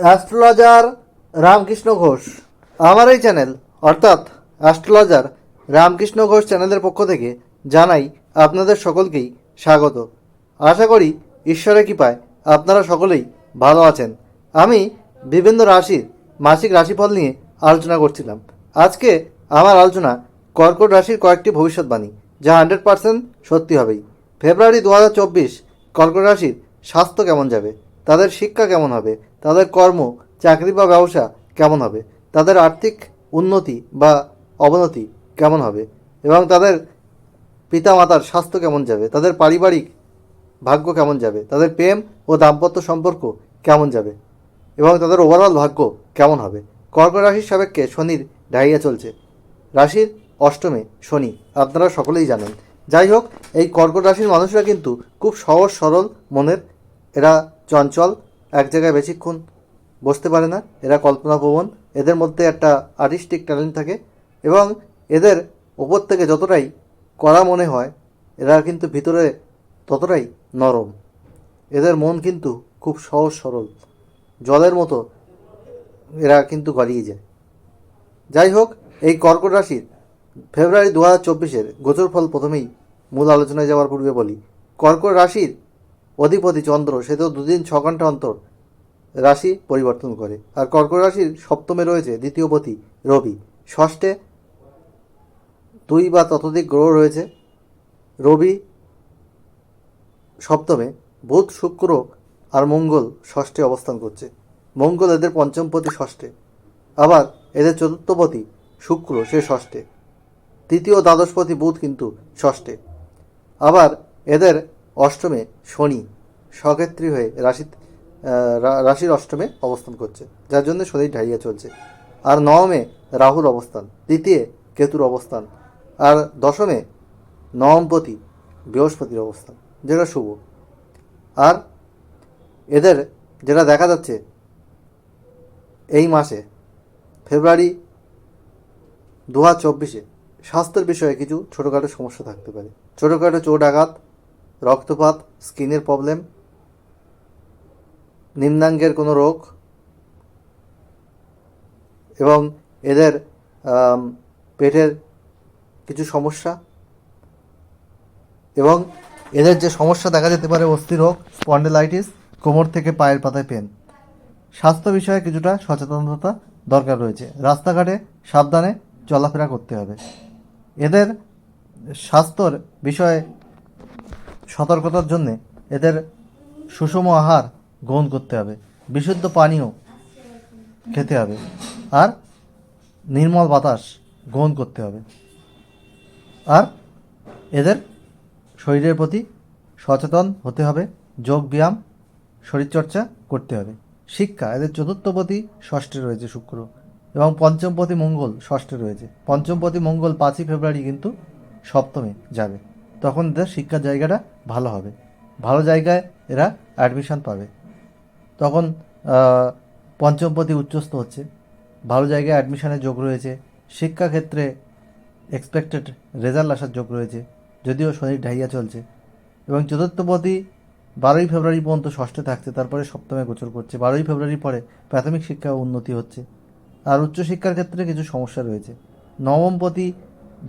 Astrologer Ramakrishna Ghosh. আমার এই channel অর্থাৎ অ্যাস্ট্রোলজার রামকৃষ্ণ ঘোষ চ্যানেলের পক্ষ থেকে জানাই আপনাদের সকলকেই স্বাগত। আশা করি ঈশ্বরের কৃপায় আপনারা সকলেই ভালো আছেন। আমি বিভিন্ন রাশির মাসিক রাশিফল নিয়ে আলোচনা করছিলাম। আজকে আমার আলোচনা কর্কট রাশির কয়েকটি ভবিষ্যৎবাণী, যা 100% সত্যি হবেই। ফেব্রুয়ারি 2024 কর্কট রাশির স্বাস্থ্য কেমন যাবে, তাদের শিক্ষা কেমন হবে, তাদের কর্ম, চাকরি বা ব্যবসা কেমন হবে, তাদের আর্থিক উন্নতি বা অবনতি কেমন হবে, এবং তাদের পিতামাতার স্বাস্থ্য কেমন যাবে, তাদের পারিবারিক ভাগ্য কেমন যাবে, তাদের প্রেম ও দাম্পত্য সম্পর্ক কেমন যাবে, এবং তাদের ওভারঅল ভাগ্য কেমন হবে। কর্কট রাশির সাপেক্ষে শনির ঢাইয়া চলছে। রাশির অষ্টমে শনি, আপনারা সকলেই জানেন। যাই হোক, এই কর্কট রাশির মানুষরা কিন্তু খুব সহজ সরল মনের। এরা চঞ্চল, এক জায়গায় বেশিক্ষণ বসতে পারে না। এরা কল্পনাপ্রবণ, এদের মধ্যে একটা আর্টিস্টিক ট্যালেন্ট থাকে, এবং এদের ওপর থেকে যতটাই কড়া মনে হয়, এরা কিন্তু ভিতরে ততটাই নরম। এদের মন কিন্তু খুব সহজ সরল, জলের মতো এরা কিন্তু গলিয়ে যায়। যাই হোক, এই কর্কট রাশির ফেব্রুয়ারি 2024 গোচর ফল প্রথমেই মূল আলোচনায় যাওয়ার পূর্বে বলি। কর্কট রাশির অধিপতি চন্দ্র, সে তো 2 দিন 6 ঘন্টা অন্তর রাশি পরিবর্তন করে। আর কর্কট রাশির সপ্তমে রয়েছে দ্বিতীয় পতি রবি, ষষ্ঠে 2 বা ততোধিক গ্রহ রয়েছে। রবি সপ্তমে, বুধ শুক্র আর মঙ্গল ষষ্ঠে অবস্থান করছে। মঙ্গল এদের পঞ্চমপতি ষষ্ঠে, আবার এদের চতুর্থপতি শুক্র, সে ষষ্ঠে। তৃতীয় দ্বাদশপতি বুধ কিন্তু ষষ্ঠে। আবার এদের অষ্টমে শনি স্বক্ষেত্রী হয়ে রাশির অষ্টমে অবস্থান করছে, যার জন্য শনির ঢাইয়া চলছে। আর নবমে রাহুর অবস্থান, তৃতীয় কেতুর অবস্থান, আর দশমে নবমপতি বৃহস্পতির অবস্থান, যেটা শুভ। আর এদের যেটা দেখা যাচ্ছে এই মাসে ফেব্রুয়ারি 2024 স্বাস্থ্যের বিষয়ে কিছু ছোটোখাটো সমস্যা থাকতে পারে। ছোটোখাটো চোট আঘাত, রক্তপাত, স্কিনের প্রবলেম, নিম্নাঙ্গের কোনো রোগ, এবং এদের পেটের কিছু সমস্যা, এবং এদের যে সমস্যা দেখা যেতে পারে অস্থি রোগ, স্পন্ডিলাইটিস, কোমর থেকে পায়ের পাতায় পেন। স্বাস্থ্য বিষয়ে কিছুটা সচেতনতা দরকার রয়েছে। রাস্তাঘাটে সাবধানে চলাফেরা করতে হবে। এদের স্বাস্থ্যর বিষয়ে সতর্কতার জন্যে এদের সুষম আহার গ্রহণ করতে হবে, বিশুদ্ধ পানীয় খেতে হবে, আর নির্মল বাতাস গ্রহণ করতে হবে। আর এদের শরীরের প্রতি সচেতন হতে হবে, যোগ ব্যায়াম, শরীরচর্চা করতে হবে। শিক্ষা, এদের চতুর্থপতি ষষ্ঠে রয়েছে শুক্র, এবং পঞ্চমপতি মঙ্গল ষষ্ঠে রয়েছে। পঞ্চমপতি মঙ্গল 5 ফেব্রুয়ারি কিন্তু সপ্তমে যাবে, তখন এদের শিক্ষার জায়গাটা ভালো হবে, ভালো জায়গায় এরা অ্যাডমিশান পাবে। তখন পঞ্চমপতি উচ্চস্থ হচ্ছে, ভালো জায়গায় অ্যাডমিশানের যোগ রয়েছে। শিক্ষাক্ষেত্রে এক্সপেক্টেড রেজাল্ট আসার যোগ রয়েছে, যদিও শনির ঢাইয়া চলছে। এবং চতুর্থপতি 12 ফেব্রুয়ারি পর্যন্ত ষষ্ঠে থাকছে, তারপরে সপ্তমে গোচর করছে। 12 ফেব্রুয়ারি পরে প্রাথমিক শিক্ষা উন্নতি হচ্ছে। আর উচ্চশিক্ষার ক্ষেত্রে কিছু সমস্যা রয়েছে। নবমপতি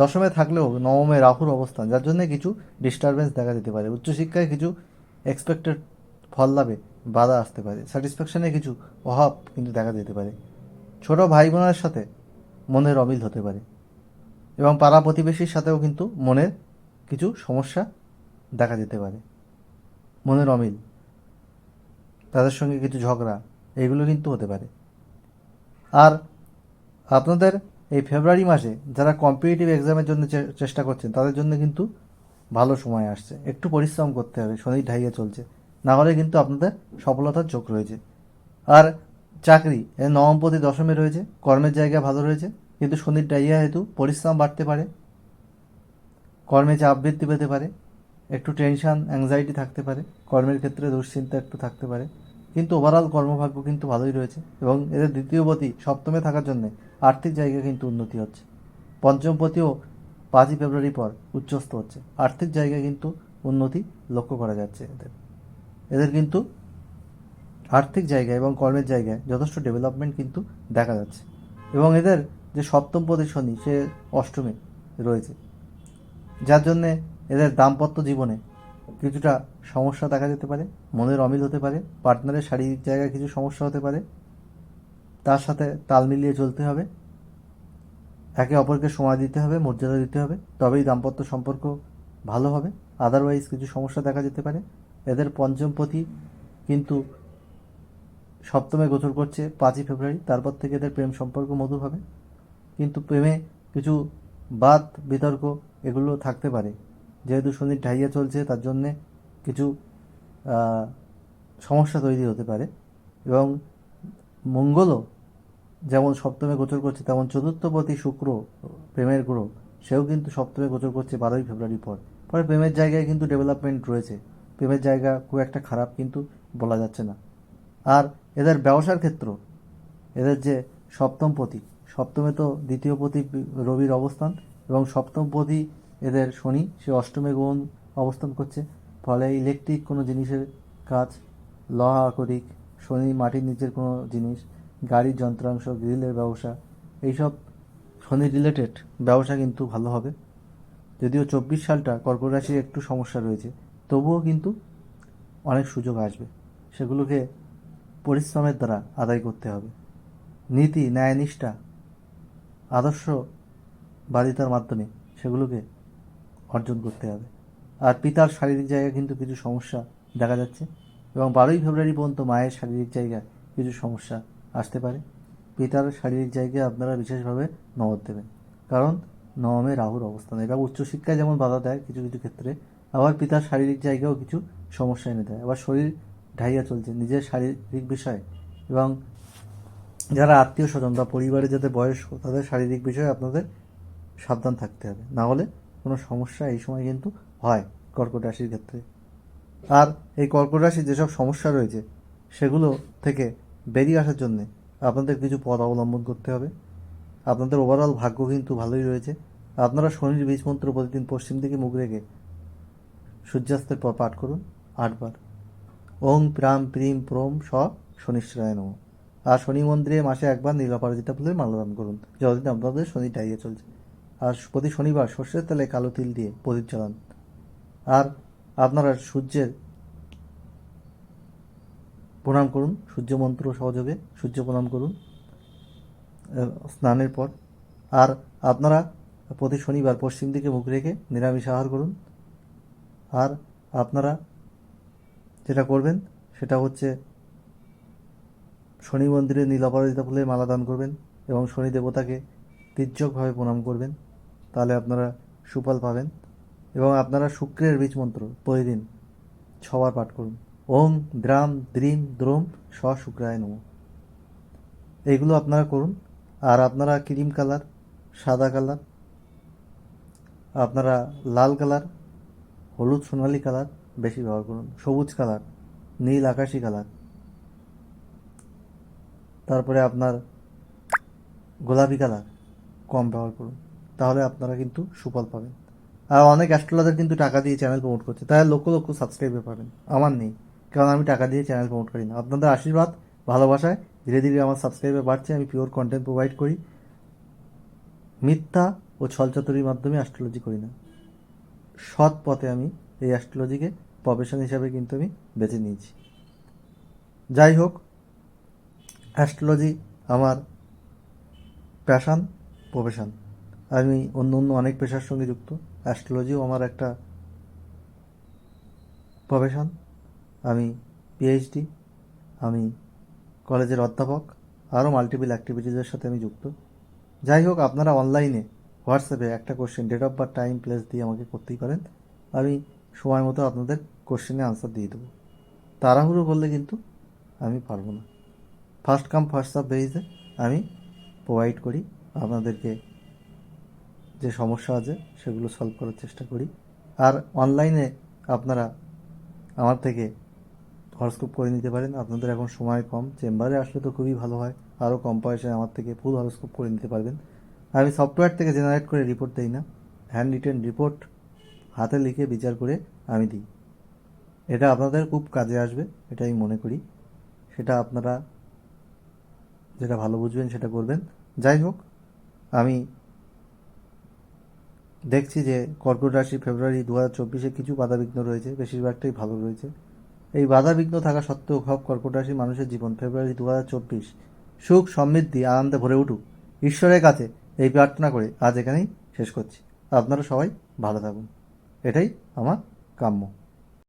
দশমে থাকলেও নবমে রাহুর অবস্থান, যার জন্য কিছু ডিস্টারবেন্স দেখা যেতে পারে। উচ্চশিক্ষায় কিছু এক্সপেক্টেড ফল লাভে বাধা আসতে পারে। স্যাটিসফ্যাকশনে কিছু অভাব কিন্তু দেখা যেতে পারে। ছোট ভাই বোনের সাথে মনের অমিল হতে পারে, এবং পাড়া প্রতিবেশীর সাথেও কিন্তু মনের কিছু সমস্যা দেখা যেতে পারে। মনের অমিল, তাদের সঙ্গে কিছু ঝগড়া, এগুলো কিন্তু হতে পারে। আর আপনাদের এই ফেব্রুয়ারি মাসে যারা কম্পিটিটিভ এক্সামের জন্য চেষ্টা করছেন, তাদের জন্য কিন্তু ভালো সময় আসছে। একটু পরিশ্রম করতে হবে, শনির ঢাইয়া চলছে, না হলে কিন্তু আপনাদের সফলতার যোগ রয়েছে। আর চাকরি, এর নবমপতি দশমে রয়েছে, কর্মের জায়গা ভালো রয়েছে, কিন্তু শনির ঢাইয়া হেতু পরিশ্রম বাড়তে পারে, কর্মে চাপ বৃদ্ধি পেতে পারে, একটু টেনশন অ্যাংজাইটি থাকতে পারে, কর্মের ক্ষেত্রে দুশ্চিন্তা একটু থাকতে পারে, কিন্তু ওভারঅল কর্মভাগ্য কিন্তু ভালোই রয়েছে। এবং এদের দ্বিতীয়পতি সপ্তমে থাকার জন্য আর্থিক জায়গায় কিন্তু উন্নতি হচ্ছে। পঞ্চমপতিও 5 ফেব্রুয়ারি পর উচ্চস্থ হচ্ছে, আর্থিক জায়গায় কিন্তু উন্নতি লক্ষ্য করা যাচ্ছে। এদের কিন্তু আর্থিক জায়গায় এবং কর্মের জায়গায় যথেষ্ট ডেভেলপমেন্ট কিন্তু দেখা যাচ্ছে। এবং এদের যে সপ্তম পতি শনি সে অষ্টমে রয়েছে, যার জন্যে এদের দাম্পত্য জীবনে কিছুটা সমস্যা দেখা যেতে পারে, মনের অমিল হতে পারে, পার্টনারের শারীরিক জায়গায় কিছু সমস্যা হতে পারে। তার সাথে তাল মিলিয়ে চলতে হবে, একে অপরকে সময় দিতে হবে, মর্যাদা দিতে হবে, তবেই দাম্পত্য সম্পর্ক ভালো হবে। আদারওয়াইজ কিছু সমস্যা দেখা যেতে পারে। এদের পঞ্চমপতি কিন্তু সপ্তমে গোচর করছে 5ই ফেব্রুয়ারি, তারপর থেকে এদের প্রেম সম্পর্ক মধুর হবে। কিন্তু প্রেমে কিছু বাদ বিতর্ক এগুলো থাকতে পারে, যেহেতু শনির ঢাইয়া চলছে তার জন্যে কিছু সমস্যা তৈরি হতে পারে। এবং মঙ্গলও যেমন সপ্তমে গোচর করছে, তেমন চতুর্থপতি শুক্র, প্রেমের গ্রহ, সেও কিন্তু সপ্তমে গোচর করছে 12ই ফেব্রুয়ারি পর। ফলে প্রেমের জায়গায় কিন্তু ডেভেলপমেন্ট রয়েছে, প্রেমের জায়গা খুব একটা খারাপ কিন্তু বলা যাচ্ছে না। আর এদের ব্যবসার ক্ষেত্র, এদের যে সপ্তমপতি, সপ্তমে তো দ্বিতীয়পতি রবির অবস্থান, এবং সপ্তমপতি এদের শনি, সে অষ্টমে গ্রহণ অবস্থান করছে। ফলে ইলেকট্রিক কোনো জিনিসের কাজ, লোহা আকরিক, শনি মাটির নিচের কোনো জিনিস, গাড়ির যন্ত্রাংশ, গ্রিলের ব্যবসা, এইসব শনি রিলেটেড ব্যবসা কিন্তু ভালো হবে। যদিও 24 সালটা কর্কট রাশির একটু সমস্যা রয়েছে, তবুও কিন্তু অনেক সুযোগ আসবে, সেগুলোকে পরিশ্রমের দ্বারা আদায় করতে হবে। নীতি, ন্যায়নিষ্ঠা, আদর্শবাদিতার মাধ্যমে সেগুলোকে অর্জন করতে হবে। আর পিতার শারীরিক জায়গায় কিন্তু কিছু সমস্যা দেখা যাচ্ছে, এবং 12ই ফেব্রুয়ারি পর্যন্ত মায়ের শারীরিক জায়গায় কিছু সমস্যা আসতে পারে। পিতার শারীরিক জায়গায় আপনারা বিশেষভাবে নজর দেবেন, কারণ নবমে রাহুর অবস্থান, এটা উচ্চশিক্ষায় যেমন বাধা দেয় কিছু কিছু ক্ষেত্রে, আবার পিতার শারীরিক জায়গায়ও কিছু সমস্যা এনে দেয়। আবার শরীর ঢাইয়া চলছে নিজের শারীরিক বিষয়ে, এবং যারা আত্মীয় স্বজন বা পরিবারে যাদের বয়স্ক তাদের শারীরিক বিষয়ে আপনাদের সাবধান থাকতে হবে, না হলে কোনো সমস্যা এই সময় কিন্তু হয় কর্কট রাশির ক্ষেত্রে। আর এই কর্কট রাশির যেসব সমস্যা রয়েছে সেগুলো থেকে বেরিয়ে আসার জন্যে আপনাদের কিছু পথ অবলম্বন করতে হবে। আপনাদের ওভারঅল ভাগ্য কিন্তু ভালোই রয়েছে। আপনারা শনির বীজ মন্ত্র প্রতিদিন পশ্চিম দিকে মুখ রেখে সূর্যাস্তের পর পাঠ করুন 8 বার। ওং প্রাম প্রিম প্রোম স শনিশ্চরায় নমঃ। আর শনি মন্দিরে মাসে একবার নীলাপরাজিতা ফুলের মালাদান করুন, যতদিন আপনাদের শনি ডাইয়ে চলছে। আর প্রতি শনিবার সর্ষের তেলে কালো তিল দিয়ে প্রদীপ জ্বালান। আর আপনারা সূর্যের প্রণাম করুন, সূর্য মন্ত্র সহযোগে সূর্য প্রণাম করুন স্নানের পর। আর আপনারা প্রতি শনিবার পশ্চিম দিকে মুখ রেখে নিরামিষ আহার করুন। আর আপনারা যেটা করবেন সেটা হচ্ছে শনি মন্দিরে নীল অপরাজিতা ফুলের মালা দান করবেন এবং শনি দেবতাকে তীর্যকভাবে প্রণাম করবেন, তাহলে আপনারা সুফল পাবেন। এবং আপনারা শুক্রের বীজ মন্ত্র প্রতিদিন 6 বার পাঠ করুন। ওং দ্রাম দ্রিম দ্রোম স শুক্রায় নমঃ। এইগুলো আপনারা করুন। আর আপনারা ক্রিম কালার, সাদা কালার, আপনারা লাল কালার, হলুদ সোনালি কালার বেশি ব্যবহার করুন, সবুজ কালার, নীল আকাশি কালার, তারপরে আপনার গোলাপি কালার কম ব্যবহার করুন, তাহলে আপনারা কিন্তু সুফল পাবেন। আর অনেক অ্যাস্ট্রোলজার কিন্তু টাকা দিয়ে চ্যানেল প্রমোট করছে, তাই লক্ষ লক্ষ সাবস্ক্রাইবার পাবেন। আমার নেই, কারণ আমি টাকা দিয়ে চ্যানেল প্রমোট করি না। আপনাদের আশীর্বাদ, ভালোবাসায় ধীরে ধীরে আমার সাবস্ক্রাইবার বাড়ছে। আমি পিওর কন্টেন্ট প্রোভাইড করি, মিথ্যা ও ছলচাতুরির মাধ্যমে অ্যাস্ট্রোলজি করি না। সৎ পথে আমি এই অ্যাস্ট্রোলজিকে প্রফেশন হিসাবে কিন্তু আমি বেছে নিয়েছি। যাই হোক, অ্যাস্ট্রোলজি আমার প্যাশান, প্রফেশন। আমি অন্য অন্য অনেক পেশার সঙ্গে যুক্ত, অ্যাস্ট্রোলজিও আমার একটা প্রফেশন। আমি পিএইচডি, আমি কলেজের অধ্যাপক, আরও মাল্টিপল অ্যাক্টিভিটিসের সাথে আমি যুক্ত। যাই হোক, আপনারা অনলাইনে হোয়াটসঅ্যাপে একটা question, date of birth, time, place দিয়ে আমাকে করতেই পারেন। আমি সময় মতো আপনাদের কোশ্চেনে আনসার দিয়ে দেবো। তাড়াহুড়ো করলে কিন্তু আমি পারবো না। ফার্স্ট কাম ফার্স্ট সার্ভ বেসিসে আমি প্রোভাইড করি আপনাদেরকে, যে সমস্যা আছে সেগুলো সলভ করার চেষ্টা করি। আর অনলাইনে আপনারা আমার থেকে হরস্কোপ করে নিতে পারেন। আপনাদের এখন সময় কম, চেম্বারে আসলে তো খুবই ভালো হয়, আরও কম পয়সায় আমার থেকে ফুল হরস্কোপ করে নিতে পারবেন। আমি সফটওয়্যার থেকে জেনারেট করে রিপোর্ট দিই না, হ্যান্ড রিটেন রিপোর্ট হাতে লিখে বিচার করে আমি দিই। এটা আপনাদের খুব কাজে আসবে, এটা আমি মনে করি। সেটা আপনারা যেটা ভালো বুঝবেন সেটা করবেন। যাই হোক, আমি দেখছি যে কর্কট রাশি ফেব্রুয়ারি 2024-এ কিছু বাধাবিঘ্ন রয়েছে, বেশিরভাগটাই ভালো রয়েছে। এই বাধাবিঘ্ন থাকা সত্ত্বেও সব কর্কট রাশির মানুষের জীবন ফেব্রুয়ারি 2024 সুখ সমৃদ্ধি আনন্দে ভরে উঠুক, ঈশ্বরের কাছে এই প্রার্থনা করে আজ এখানেই শেষ করছি। আপনারা সবাই ভালো থাকুন, এটাই আমার কাম্য।